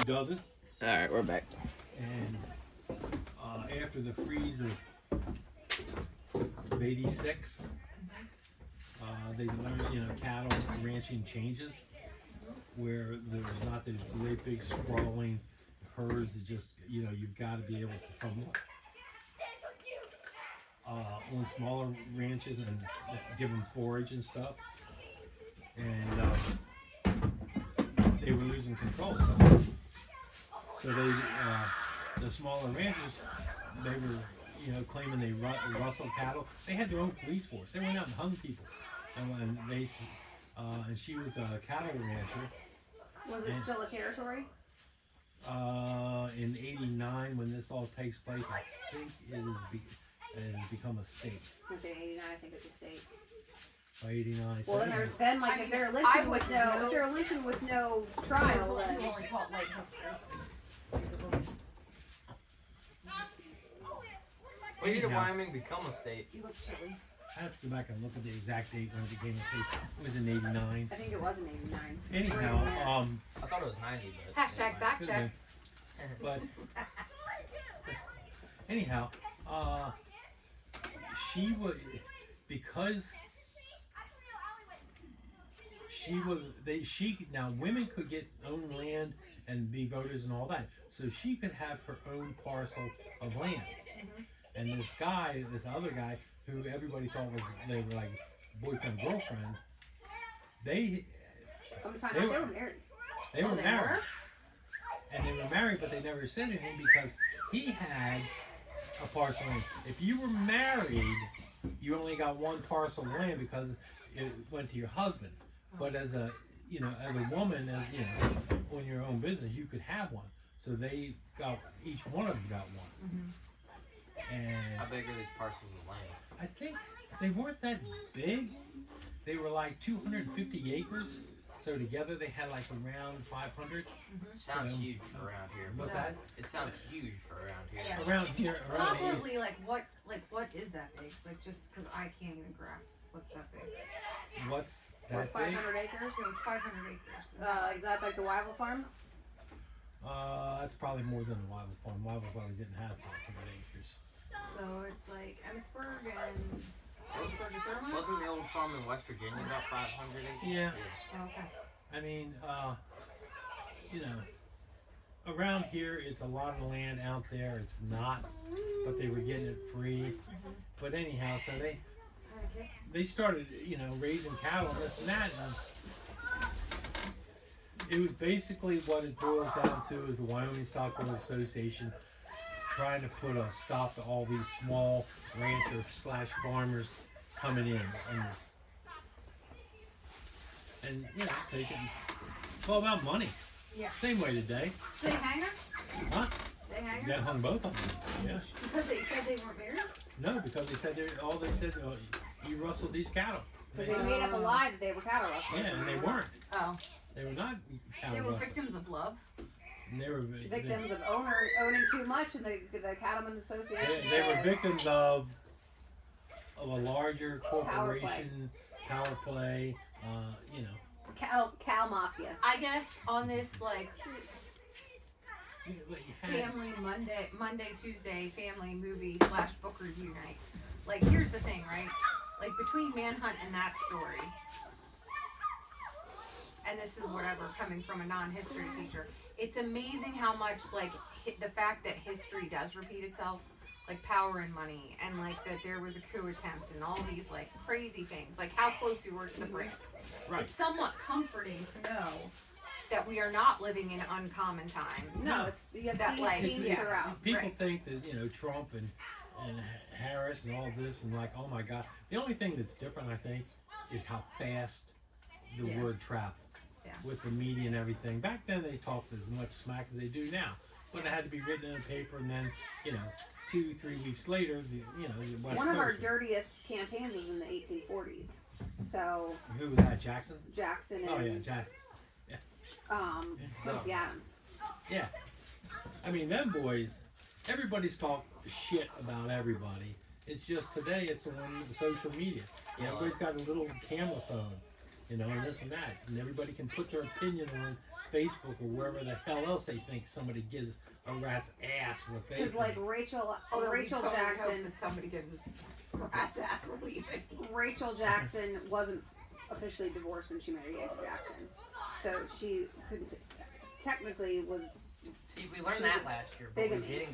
who doesn't. All right, we're back. And after the freeze of '86, they learned, cattle ranching changes, where there's not those great big sprawling herds. That just, you've got to be able to somewhat on smaller ranches and give them forage and stuff. And they were losing control. So they, the smaller ranchers, they were, claiming they rustled cattle. They had their own police force. They went out and hung people. And they, and she was a cattle rancher. Was it still a territory? In '89, when this all takes place, I think it has become a state. I was gonna say 89. I think it's a state. By '89. Well, then if they're lynching with no trial, then You only taught light history. When did Wyoming become a state? You look chilly. I have to go back and look at the exact date when it became a state. It was in '89. I think it was in 89. Anyhow, I thought it was 90, but Hashtag fact could've check. been. But anyhow, she was, because now women could own land and be voters and all that, so she could have her own parcel of land. And this other guy, who everybody thought they were like boyfriend girlfriend, they Come to find out, they were married. They were married. And they were married, but they never said anything because he had a parcel of land. If you were married, you only got one parcel of land because it went to your husband. But as a woman, on your own business, you could have one. So each one of them got one. And how big are these parcels of land? I think they weren't that big. They were like 250 acres. So together they had like around 500. Sounds huge for around here. What's that? It sounds huge for around here. Yeah. Around here, around the east. Probably what is that big? Like just because I can't even grasp what's that big. What's What's that big? 500 acres? So it's 500 acres. Is that like the Wyville farm? That's probably more than the Wyville farm. Wyville probably didn't have 500 acres. So it's like Emmitsburg and Emmitsburg and Thurmont? Wasn't the old farm in West Virginia about 500 acres? Yeah. Oh, okay. I mean, around here it's a lot of land. Out there it's not, but they were getting it free. But anyhow, so they started, raising cattle and this and that. And it was basically what it boils down to is the Wyoming Stockholders Association trying to put a stop to all these small ranchers / farmers coming in and taking. It's all about money. Yeah. Same way today. Did they hang her? Huh? They hang her? They hung both of them. Yeah. Because they said they weren't married? No, because they said you rustled these cattle. Because they made up a lie that they were cattle rustlers. Yeah, and they weren't. Oh. They were not cattle They were rustlers. victims of love? And they were Victims of owning too much, and the Cattlemen's Association. They were victims of a larger corporation, power play, Cow mafia. I guess on this family. family Monday, Tuesday family movie / book review night. Here's the thing, right? Between Manhunt and that story, and this is whatever coming from a non-history teacher, it's amazing how much the fact that history does repeat itself, power and money, and that there was a coup attempt and all these crazy things, how close we were to the brink. Right. It's somewhat comforting to know that we are not living in uncommon times. No, it's that themes throughout. People Right. think that Trump and Harris and all this and oh my God. The only thing that's different, I think, is how fast the word travels. Yeah. With the media and everything. Back then they talked as much smack as they do now, but it had to be written in a paper, and then 2-3 weeks later, the West One of our Coast. dirtiest campaigns was in the 1840s. So Who was that? Jackson? Jackson and Oh yeah, Jack. Quincy Adams. Yeah. I mean, them boys. Everybody's talked shit about everybody. It's just today. It's on the social media. Yeah, Everybody's got a little camera phone. you know, and this and that, and everybody can put their opinion on Facebook or wherever the hell else they think somebody gives a rat's ass what they Because think. like Rachel Totally Jackson, hope that somebody gives us rat's ass what we think. Rachel Jackson wasn't officially divorced when she married Andrew Jackson, so she couldn't technically was See, we learned that last year, but we bigamy. didn't